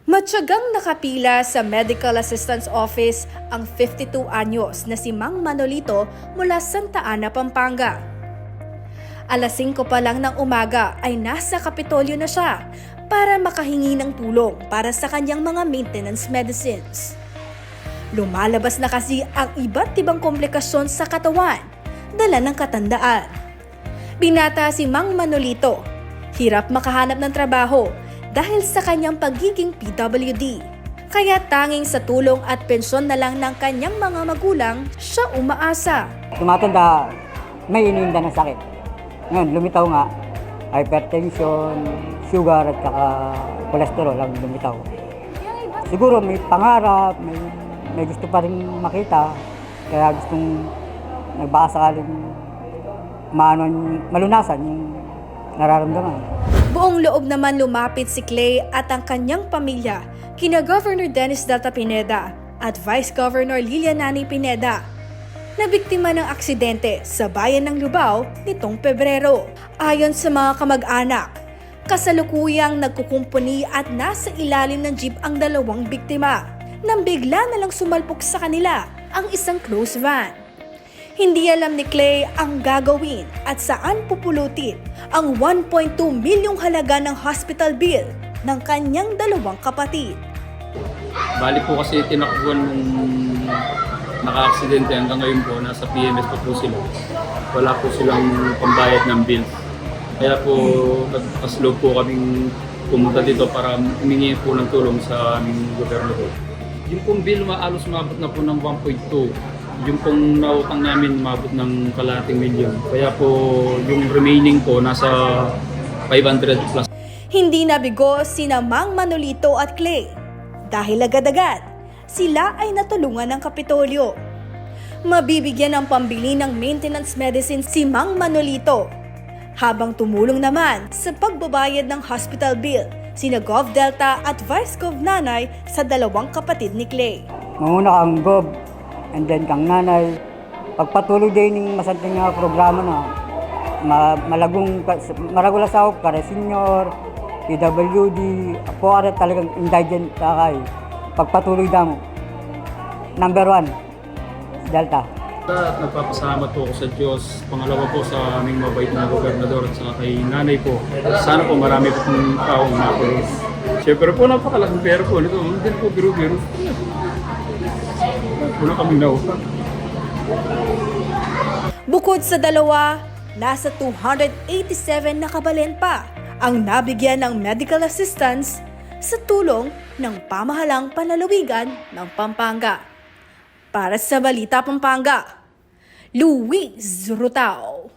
Matyagang nakapila sa Medical Assistance Office ang 52 anyos na si Mang Manolito mula Santa Ana, Pampanga. Alas 5 pa lang ng umaga ay nasa Kapitolyo na siya para makahingi ng tulong para sa kanyang mga maintenance medicines. Lumalabas na kasi ang iba't ibang komplikasyon sa katawan, dala ng katandaan. Binata si Mang Manolito, hirap makahanap ng trabaho dahil sa kanyang pagiging PWD. Kaya tanging sa tulong at pensyon na lang ng kanyang mga magulang siya umaasa. Tumatanda, may iniinda ng sakit. Ngayon, lumitaw nga, hypertension, sugar at saka cholesterol ang lumitaw. Siguro may pangarap, may gusto pa rin makita, kaya gustong nagbakasakaling malunasan yung nararamdaman. Buong loob naman lumapit si Clay at ang kanyang pamilya kina Governor Dennis Delta Pineda at Vice Governor Lilianani Pineda na biktima ng aksidente sa bayan ng Lubao nitong Pebrero. Ayon sa mga kamag-anak, kasalukuyang nagkukumpuni at nasa ilalim ng jeep ang dalawang biktima nang bigla na lang sumalpok sa kanila ang isang close van. Hindi alam ni Clay ang gagawin at saan pupulutin ang 1.2 milyong halaga ng hospital bill ng kanyang dalawang kapatid. Bali po kasi tinakbuhan nung naka-aksidente hanggang ngayon po, nasa PMS pa po sila. Wala po silang pambayad ng bill. Kaya po nagpaslow po kaming pumunta dito para humingi po ng tulong sa aming gobyerno po. Yung pong bill maalos umabot na po ng 1.2. Yung pong nautang namin umabot ng kalahating milyon. Kaya po yung remaining po nasa 500 plus. Hindi nabigo sina Mang Manolito at Clay dahil agad-agad sila ay natulungan ng Kapitolyo. Mabibigyan ng pambili ng maintenance medicine si Mang Manolito habang tumulong naman sa pagbabayad ng hospital bill sina Gov Delta at Vice Gov Nanay sa dalawang kapatid ni Clay. Muna kang Gov, and then kang nanay, pagpatuloy din ng masanting programa na maragula sa para senior, PWD, po ara talagang indigent kakay. Pagpatuloy damo. Number 1, Delta. At nagpapasalamat po ako sa Diyos. Pangalawa po sa aming mabait na gobernador at saka kay nanay po. Sana po marami po pong taong makulong. Siyempre po napakalaking pera po nito. Hindi po biro-biro. Una kaming naupa. Bukod sa dalawa, nasa 287 na kabalen pa ang nabigyan ng medical assistance sa tulong ng pamahalang panlalawigan ng Pampanga. Para sa Balita Pampanga, Luis Rutao.